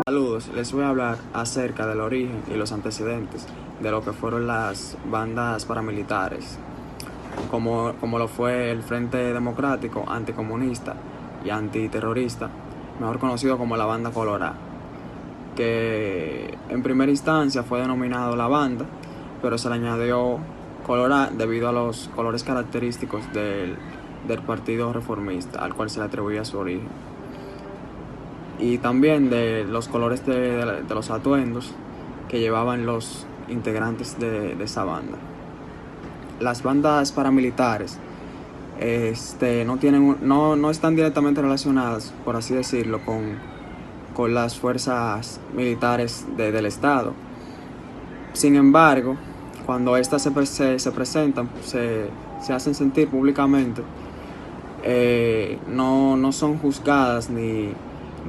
Saludos, les voy a hablar acerca del origen y los antecedentes de lo que fueron las bandas paramilitares, como lo fue el Frente Democrático Anticomunista y Antiterrorista, mejor conocido como la Banda Colorá, que en primera instancia fue denominado la banda, pero se le añadió Colorá debido a los colores característicos del Partido Reformista, al cual se le atribuía su origen, y también de los colores de los atuendos que llevaban los integrantes de esa banda. Las bandas paramilitares no están directamente relacionadas, por así decirlo, con las fuerzas militares del Estado. Sin embargo, cuando estas se presentan, se hacen sentir públicamente, no son juzgadas ni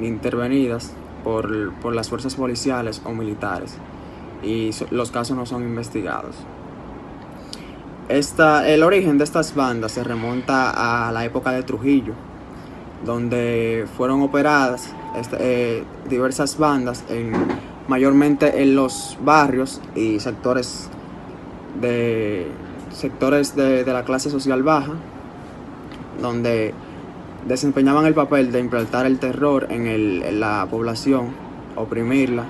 intervenidas por las fuerzas policiales o militares, y los casos no son investigados. El origen de estas bandas se remonta a la época de Trujillo, donde fueron operadas diversas bandas, mayormente en los barrios y sectores de la clase social baja, donde desempeñaban el papel de implantar el terror en la población, oprimirla,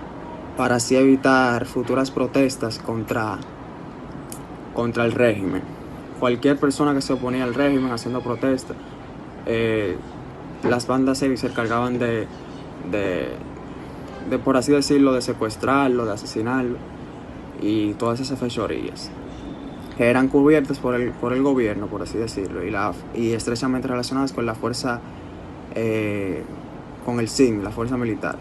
para así evitar futuras protestas contra el régimen. Cualquier persona que se oponía al régimen haciendo protesta, las bandas se encargaban por así decirlo, de secuestrarlo, de asesinarlo y todas esas fechorías, que eran cubiertas por el gobierno, por así decirlo, y estrechamente relacionadas con la fuerza, con el SIM, la fuerza militar.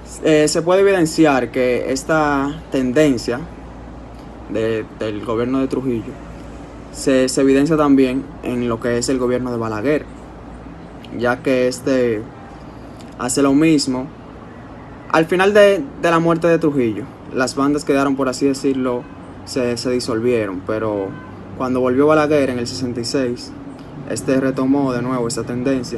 Se puede evidenciar que esta tendencia del gobierno de Trujillo se evidencia también en lo que es el gobierno de Balaguer, ya que este hace lo mismo. Al final de la muerte de Trujillo, las bandas quedaron, por así decirlo, se disolvieron, pero cuando volvió Balaguer en el 66, este retomó de nuevo esa tendencia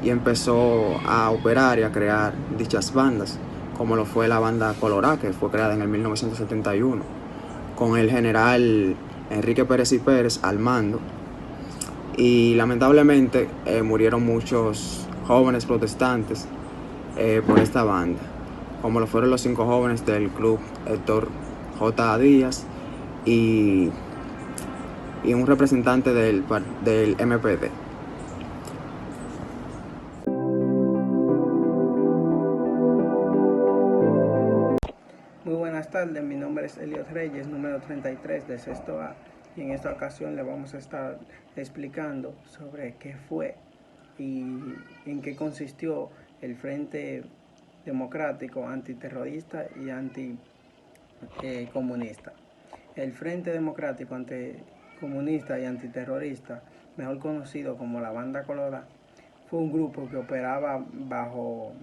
y empezó a operar y a crear dichas bandas, como lo fue la banda Colorá, que fue creada en el 1971, con el general Enrique Pérez y Pérez al mando, y lamentablemente murieron muchos jóvenes protestantes por esta banda, como lo fueron los 5 jóvenes del club Héctor J. Díaz y un representante del MPD. Muy buenas tardes, mi nombre es Eliot Reyes, número 33 de sexto A, y en esta ocasión le vamos a estar explicando sobre qué fue y en qué consistió el Frente Democrático Antiterrorista y Anticomunista. El Frente Democrático Anticomunista y Antiterrorista, mejor conocido como la Banda Colorá, fue un grupo que operaba bajo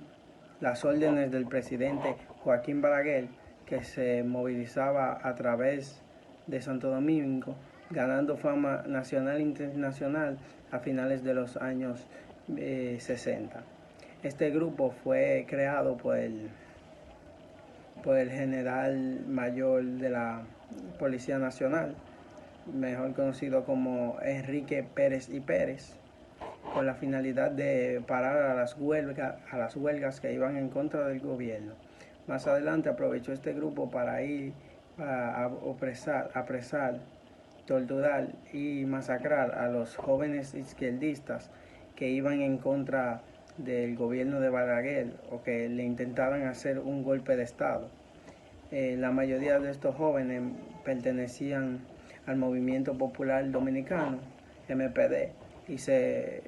las órdenes del presidente Joaquín Balaguer, que se movilizaba a través de Santo Domingo, ganando fama nacional e internacional a finales de los años 60. Este grupo fue creado por el general mayor de la Policía Nacional, mejor conocido como Enrique Pérez y Pérez, con la finalidad de parar a las huelgas que iban en contra del gobierno. Más adelante aprovechó este grupo para ir a apresar, torturar y masacrar a los jóvenes izquierdistas que iban en contra del gobierno de Balaguer o que le intentaban hacer un golpe de Estado. La mayoría de estos jóvenes pertenecían al Movimiento Popular Dominicano, MPD, y se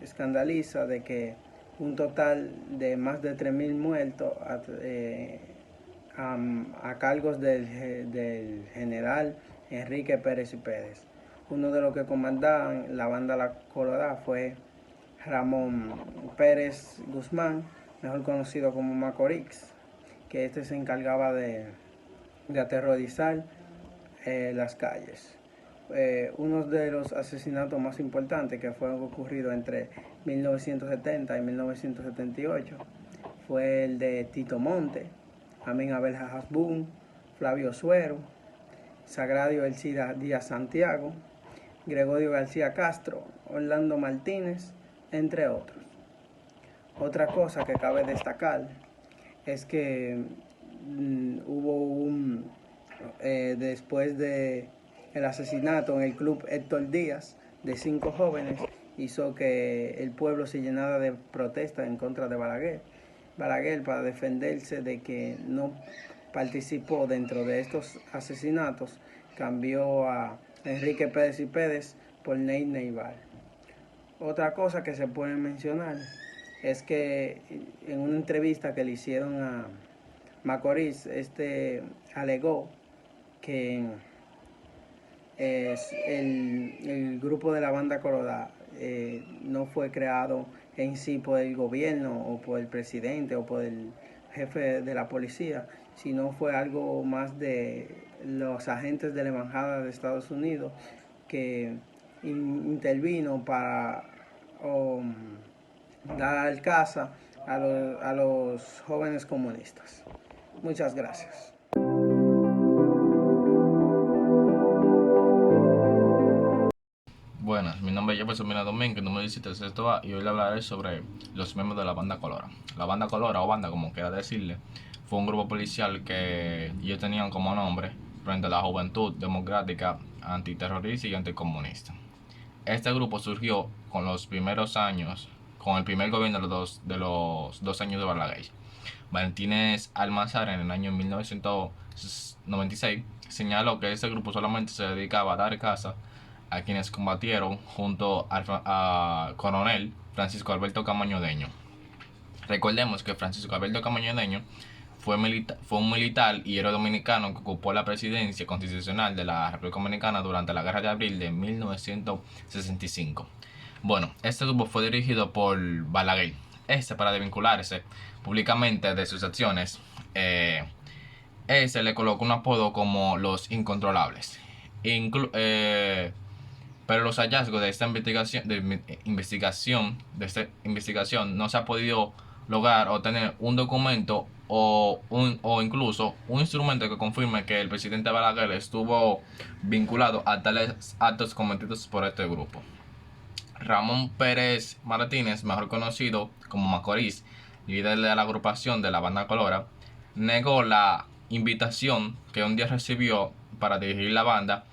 escandaliza de que un total de más de 3.000 muertos a cargos del general Enrique Pérez y Pérez. Uno de los que comandaban la banda La Colorá fue Ramón Pérez Guzmán, mejor conocido como Macorix, que este se encargaba de aterrorizar las calles. uno de los asesinatos más importantes que fueron ocurridos entre 1970 y 1978 fue el de Tito Monte, Amin Abel Hasbún, Flavio Suero, Sagrario Elcida Díaz Santiago, Gregorio García Castro, Orlando Martínez, entre otros. Otra cosa que cabe destacar es que después de el asesinato en el club Héctor Díaz de 5 jóvenes, hizo que el pueblo se llenara de protestas en contra de Balaguer. Balaguer, para defenderse de que no participó dentro de estos asesinatos, cambió a Enrique Pérez y Pérez por Ney Neival. Otra cosa que se puede mencionar es que en una entrevista que le hicieron a Macorís, alegó que el grupo de la Banda Colorada no fue creado en sí por el gobierno o por el presidente o por el jefe de la policía, sino fue algo más de los agentes de la embajada de Estados Unidos que intervino para dar caza a los jóvenes comunistas. Muchas gracias. Buenas, mi nombre es Jefferson Mina Domínguez, número 17 y hoy le hablaré sobre los miembros de la Banda Colora. La Banda Colora, o banda como quiera decirle, fue un grupo policial que ellos tenían como nombre frente a la Juventud Democrática Antiterrorista y Anticomunista. Este grupo surgió con los primeros años, con el primer gobierno de los 2 años de Balaguer. Martínez Almanzar, en el año 1996, señaló que este grupo solamente se dedicaba a dar caza a quienes combatieron junto al coronel Francisco Alberto Camaño Deño. Recordemos que Francisco Alberto Camaño Deño fue un militar y héroe dominicano que ocupó la presidencia constitucional de la República Dominicana durante la Guerra de Abril de 1965. Bueno, este grupo fue dirigido por Balaguer. Para desvincularse públicamente de sus acciones, le colocó un apodo como los incontrolables. Pero los hallazgos de esta investigación no se ha podido lograr obtener un documento o incluso un instrumento que confirme que el presidente Balaguer estuvo vinculado a tales actos cometidos por este grupo. Ramón Pérez Martínez, mejor conocido como Macorís, líder de la agrupación de la Banda Colora, negó la invitación que un día recibió para dirigir la banda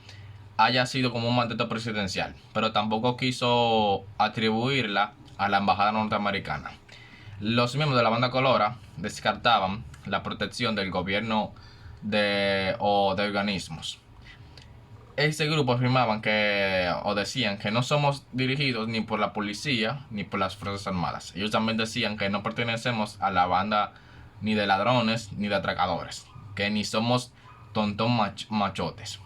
haya sido como un mandato presidencial, pero tampoco quiso atribuirla a la embajada norteamericana. Los miembros de la Banda Colora descartaban la protección del gobierno o de organismos. Este grupo afirmaban o decían que no somos dirigidos ni por la policía ni por las Fuerzas Armadas. Ellos también decían que no pertenecemos a la banda ni de ladrones ni de atracadores, que ni somos machotes.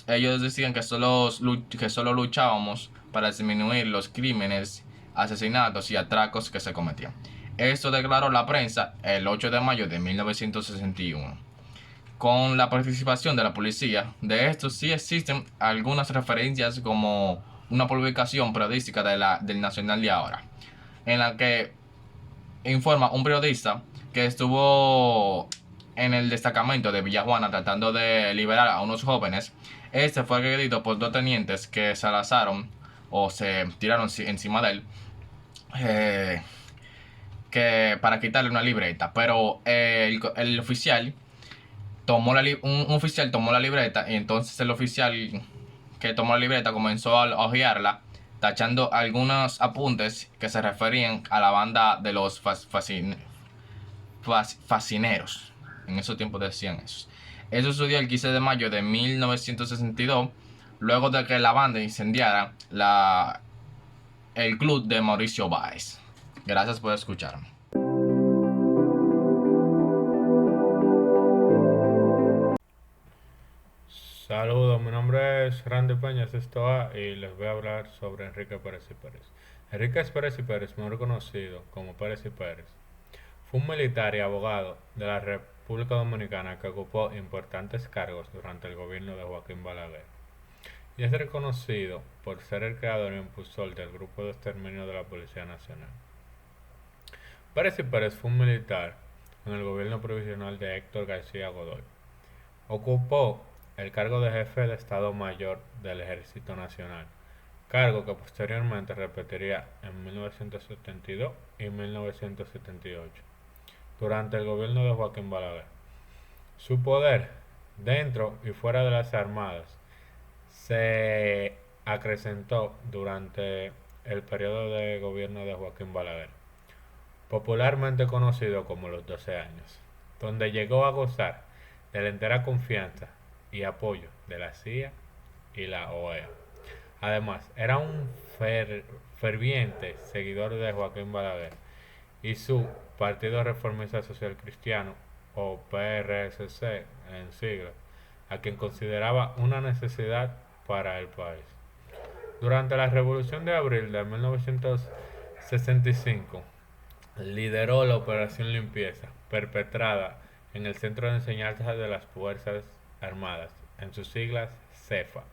Ellos decían que solo luchábamos para disminuir los crímenes, asesinatos y atracos que se cometían. Esto declaró la prensa el 8 de mayo de 1961. Con la participación de la policía, de esto sí existen algunas referencias, como una publicación periodística del Nacional de ahora, en la que informa un periodista que estuvo en el destacamento de Villajuana tratando de liberar a unos jóvenes. Fue agredido por 2 tenientes que se alazaron o se tiraron encima de él, para quitarle una libreta, pero el oficial un oficial tomó la libreta, y entonces el oficial que tomó la libreta comenzó a hojearla, tachando algunos apuntes que se referían a la banda de los fascineros. En esos tiempos decían eso. Eso sucedió el 15 de mayo de 1962, luego de que la banda incendiara el club de Mauricio Báez. Gracias por escucharme. Saludos, mi nombre es Randy Peñas Estoa y les voy a hablar sobre Enrique Pérez y Pérez. Enrique Pérez y Pérez, mejor conocido como Pérez y Pérez, fue un militar y abogado de la República Dominicana que ocupó importantes cargos durante el gobierno de Joaquín Balaguer. y es reconocido por ser el creador e impulsor del grupo de exterminio de la Policía Nacional. Pérez y Pérez fue un militar en el gobierno provisional de Héctor García Godoy. Ocupó el cargo de jefe de Estado Mayor del Ejército Nacional, cargo que posteriormente repetiría en 1972 y 1978, durante el gobierno de Joaquín Balaguer. Su poder, dentro y fuera de las armadas, se acrecentó durante el periodo de gobierno de Joaquín Balaguer, popularmente conocido como los 12 años, donde llegó a gozar de la entera confianza y apoyo de la CIA y la OEA. Además, era un ferviente seguidor de Joaquín Balaguer y su Partido Reformista Social Cristiano, o PRSC en siglas, a quien consideraba una necesidad para el país. Durante la Revolución de Abril de 1965, lideró la Operación Limpieza, perpetrada en el Centro de Enseñanza de las Fuerzas Armadas, en sus siglas CEFA,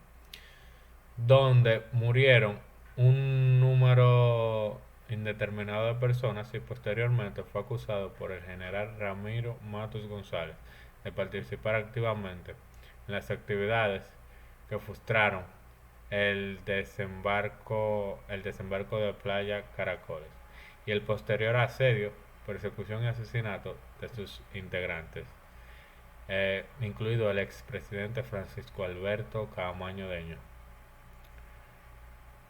donde murieron un número indeterminado de personas y posteriormente fue acusado por el general Ramiro Matos González de participar activamente en las actividades que frustraron el desembarco de Playa Caracoles y el posterior asedio, persecución y asesinato de sus integrantes, incluido el expresidente Francisco Alberto Caamaño Deño.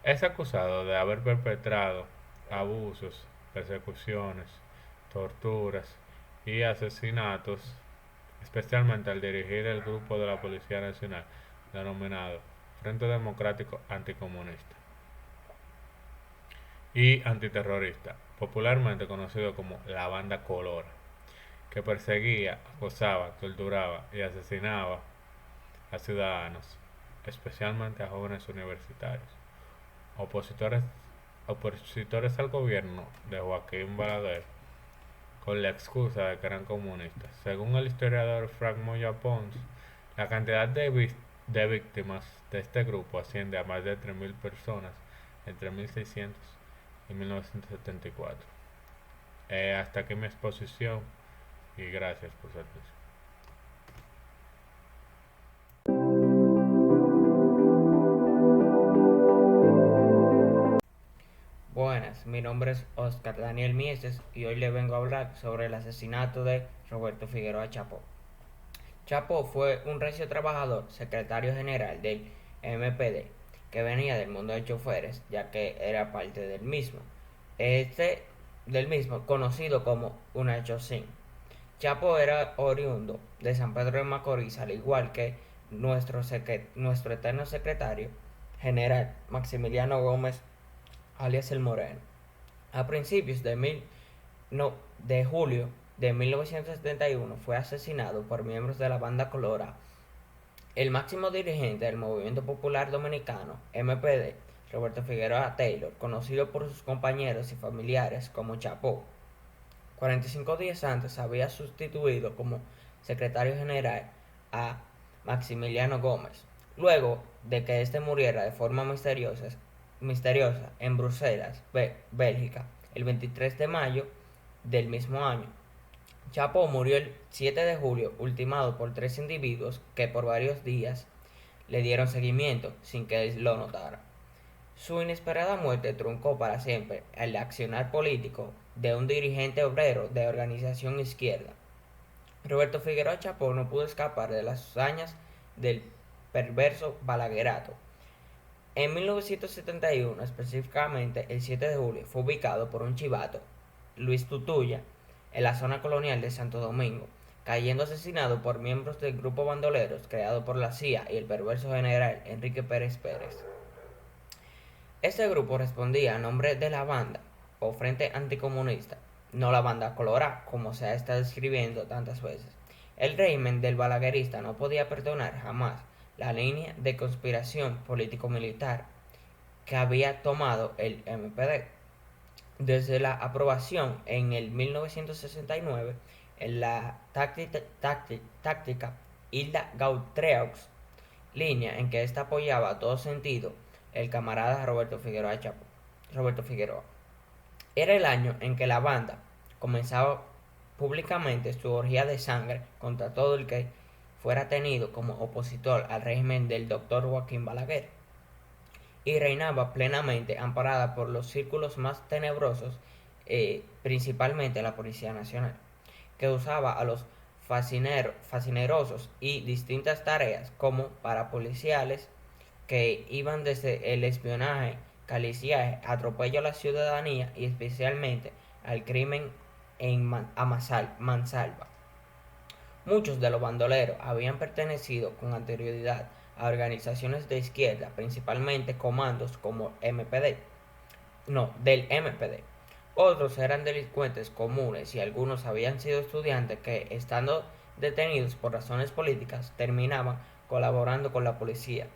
Es acusado de haber perpetrado abusos, persecuciones, torturas y asesinatos, especialmente al dirigir el grupo de la Policía Nacional denominado Frente Democrático Anticomunista y Antiterrorista, popularmente conocido como la Banda Colora, que perseguía, acosaba, torturaba y asesinaba a ciudadanos, especialmente a jóvenes universitarios, opositores al gobierno de Joaquín Balaguer, con la excusa de que eran comunistas. Según el historiador Frank Moya Pons, la cantidad de víctimas de este grupo asciende a más de 3.000 personas entre 1600 y 1974. Hasta aquí mi exposición y gracias por su atención. Buenas, mi nombre es Oscar Daniel Mieses y hoy le vengo a hablar sobre el asesinato de Roberto Figueroa Chapó. Chapó fue un recio trabajador, secretario general del MPD, que venía del mundo de choferes, ya que era parte del mismo. Conocido como una chocín. Chapó era oriundo de San Pedro de Macorís, al igual que nuestro eterno secretario general Maximiliano Gómez, alias el Moreno. A principios de julio de 1971 fue asesinado por miembros de la Banda Colora. El máximo dirigente del Movimiento Popular Dominicano, MPD, Roberto Figueroa Taylor, conocido por sus compañeros y familiares como Chapó. 45 días antes había sustituido como secretario general a Maximiliano Gómez, luego de que éste muriera de forma misteriosa en Bruselas, Bélgica, el 23 de mayo del mismo año. Chapó murió el 7 de julio, ultimado por 3 individuos que por varios días le dieron seguimiento sin que él lo notara. Su inesperada muerte truncó para siempre el accionar político de un dirigente obrero de organización izquierda. Roberto Figueroa Chapó no pudo escapar de las hazañas del perverso balaguerato. En 1971, específicamente el 7 de julio, fue ubicado por un chivato, Luis Tutuya, en la zona colonial de Santo Domingo, cayendo asesinado por miembros del grupo bandoleros creado por la CIA y el perverso general Enrique Pérez Pérez. Este grupo respondía a nombre de la banda o Frente Anticomunista, no la Banda Colorá, como se ha estado describiendo tantas veces. El régimen del balaguerista no podía perdonar jamás la línea de conspiración político-militar que había tomado el MPD. Desde la aprobación en el 1969 en la táctica Hilda Gautreux línea en que ésta apoyaba a todo sentido el camarada Roberto Figueroa Chapo. Roberto Figueroa. Era el año en que la banda comenzaba públicamente su orgía de sangre contra todo el que fuera tenido como opositor al régimen del doctor Joaquín Balaguer, y reinaba plenamente amparada por los círculos más tenebrosos, principalmente la Policía Nacional, que usaba a los fascinerosos y distintas tareas como parapoliciales que iban desde el espionaje, caliciaje, atropello a la ciudadanía y especialmente al crimen a mansalva. Muchos de los bandoleros habían pertenecido con anterioridad a organizaciones de izquierda, principalmente comandos como del MPD. Otros eran delincuentes comunes y algunos habían sido estudiantes que, estando detenidos por razones políticas, terminaban colaborando con la policía,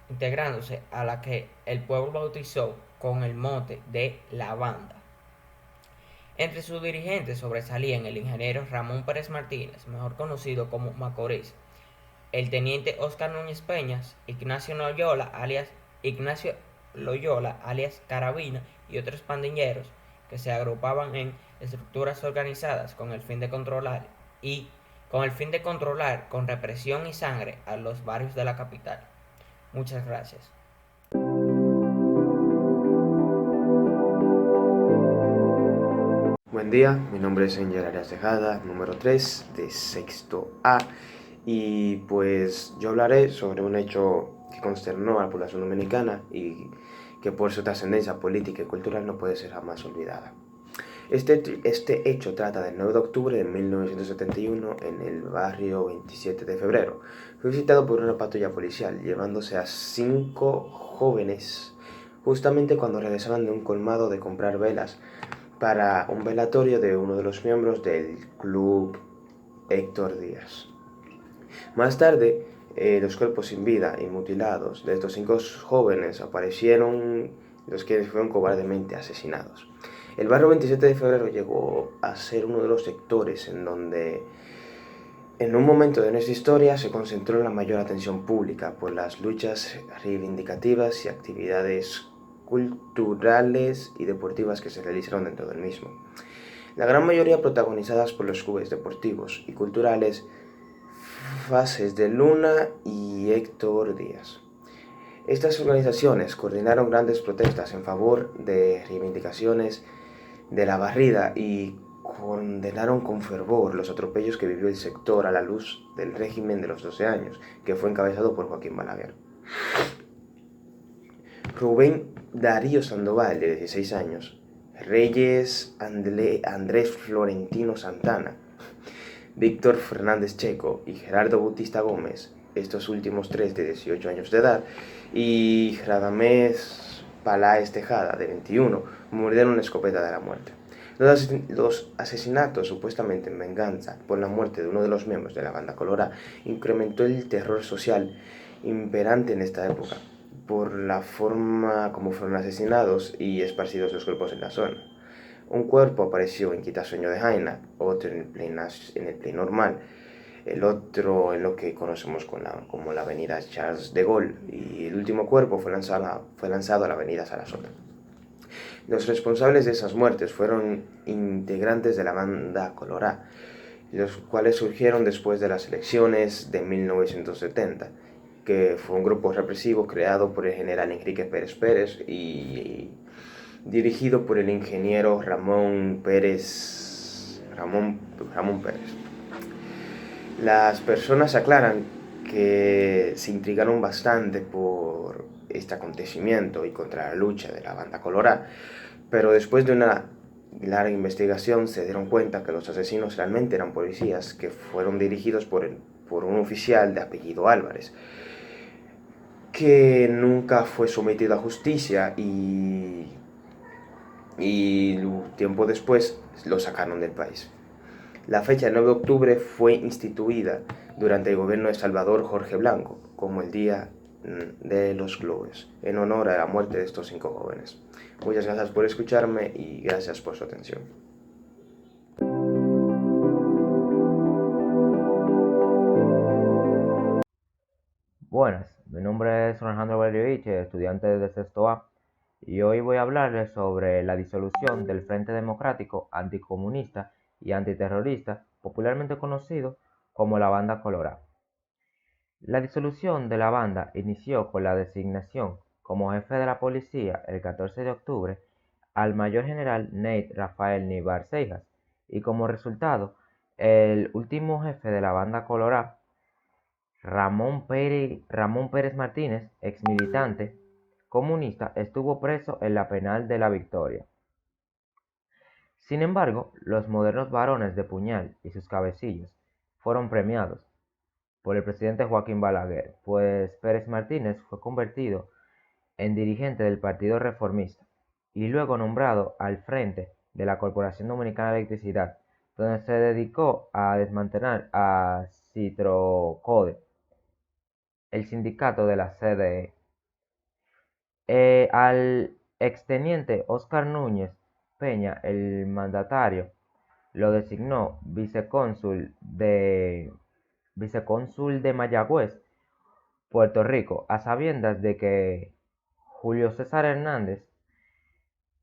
integrándose a la que el pueblo bautizó con el mote de la banda. Entre sus dirigentes sobresalían el ingeniero Ramón Pérez Martínez, mejor conocido como Macorís, el teniente Óscar Núñez Peñas, Ignacio Loyola alias Carabina y otros pandilleros que se agrupaban en estructuras organizadas con el fin de controlar con represión y sangre a los barrios de la capital. Muchas gracias. Buen día, mi nombre es Angel Arias Tejada, número 3 de sexto A, y pues yo hablaré sobre un hecho que consternó a la población dominicana y que por su trascendencia política y cultural no puede ser jamás olvidada. Este hecho trata del 9 de octubre de 1971 en el barrio 27 de febrero. Fue visitado por una patrulla policial llevándose a 5 jóvenes justamente cuando regresaban de un colmado de comprar velas para un velatorio de uno de los miembros del club, Héctor Díaz. Más tarde, los cuerpos sin vida y mutilados de estos 5 jóvenes aparecieron, los que fueron cobardemente asesinados. El barrio 27 de febrero llegó a ser uno de los sectores en donde en un momento de nuestra historia se concentró la mayor atención pública por las luchas reivindicativas y actividades culturales y deportivas que se realizaron dentro del mismo. La gran mayoría protagonizadas por los clubes deportivos y culturales Fases de Luna y Héctor Díaz. Estas organizaciones coordinaron grandes protestas en favor de reivindicaciones de la barrida y condenaron con fervor los atropellos que vivió el sector a la luz del régimen de los 12 años, que fue encabezado por Joaquín Balaguer. Rubén Darío Sandoval, de 16 años, Reyes Andrés Florentino Santana, Víctor Fernández Checo y Gerardo Bautista Gómez, estos últimos 3 de 18 años de edad, y Radamés Paláez Tejada, de 21, murieron en la escopeta de la muerte. Los asesinatos, supuestamente en venganza por la muerte de uno de los miembros de la banda Colorá, incrementó el terror social imperante en esta época, por la forma como fueron asesinados y esparcidos los cuerpos en la zona. Un cuerpo apareció en Quitasueño de Jaina, otro en el Play Normal, el otro en lo que conocemos como la avenida Charles de Gaulle, y el último cuerpo fue lanzado a la avenida Sarasota. Los responsables de esas muertes fueron integrantes de la banda Colorá, los cuales surgieron después de las elecciones de 1970, que fue un grupo represivo creado por el general Enrique Pérez Pérez y dirigido por el ingeniero Ramón Pérez. Las personas aclaran que se intrigaron bastante por este acontecimiento y contra la lucha de la banda Colorá, pero después de una larga investigación se dieron cuenta que los asesinos realmente eran policías que fueron dirigidos por un oficial de apellido Álvarez, que nunca fue sometido a justicia y tiempo después lo sacaron del país. La fecha del 9 de octubre fue instituida durante el gobierno de Salvador Jorge Blanco como el Día de los Globos, en honor a la muerte de estos 5 jóvenes. Muchas gracias por escucharme y gracias por su atención. Buenas, mi es Alejandro Berriovich, estudiante de sexto A, y hoy voy a hablarles sobre la disolución del Frente Democrático Anticomunista y Antiterrorista, popularmente conocido como la Banda Colorada. La disolución de la banda inició con la designación como jefe de la policía el 14 de octubre al mayor general Nate Rafael Nivar Seijas, y como resultado, el último jefe de la Banda Colorada, Ramón Pérez Martínez, ex militante comunista, estuvo preso en la penal de La Victoria. Sin embargo, los modernos varones de puñal y sus cabecillos fueron premiados por el presidente Joaquín Balaguer, pues Pérez Martínez fue convertido en dirigente del Partido Reformista y luego nombrado al frente de la Corporación Dominicana de Electricidad, donde se dedicó a desmantelar a Citrocode, el sindicato de la CDE. Al exteniente Óscar Núñez Peña, el mandatario, lo designó vicecónsul de Mayagüez, Puerto Rico, a sabiendas de que Julio César Hernández,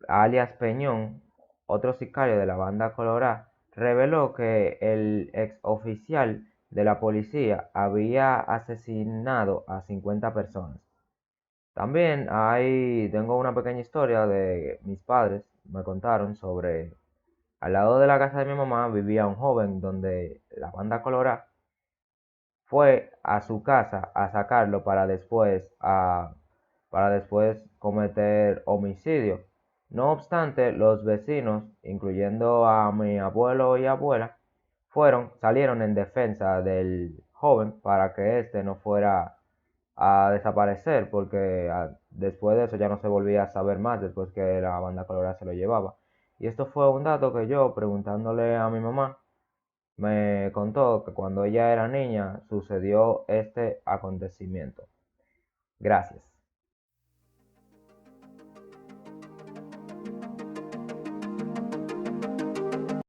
alias Peñón, otro sicario de la Banda Colorada, reveló que el exoficial de la policía había asesinado a 50 personas. También tengo una pequeña historia de mis padres, me contaron sobre, al lado de la casa de mi mamá vivía un joven donde la Banda Colorada fue a su casa a sacarlo para después cometer homicidio. No obstante, los vecinos, incluyendo a mi abuelo y abuela, salieron en defensa del joven para que éste no fuera a desaparecer, porque después de eso ya no se volvía a saber más después que la Banda Colorada se lo llevaba. Y esto fue un dato que yo, preguntándole a mi mamá, me contó que cuando ella era niña sucedió este acontecimiento. Gracias.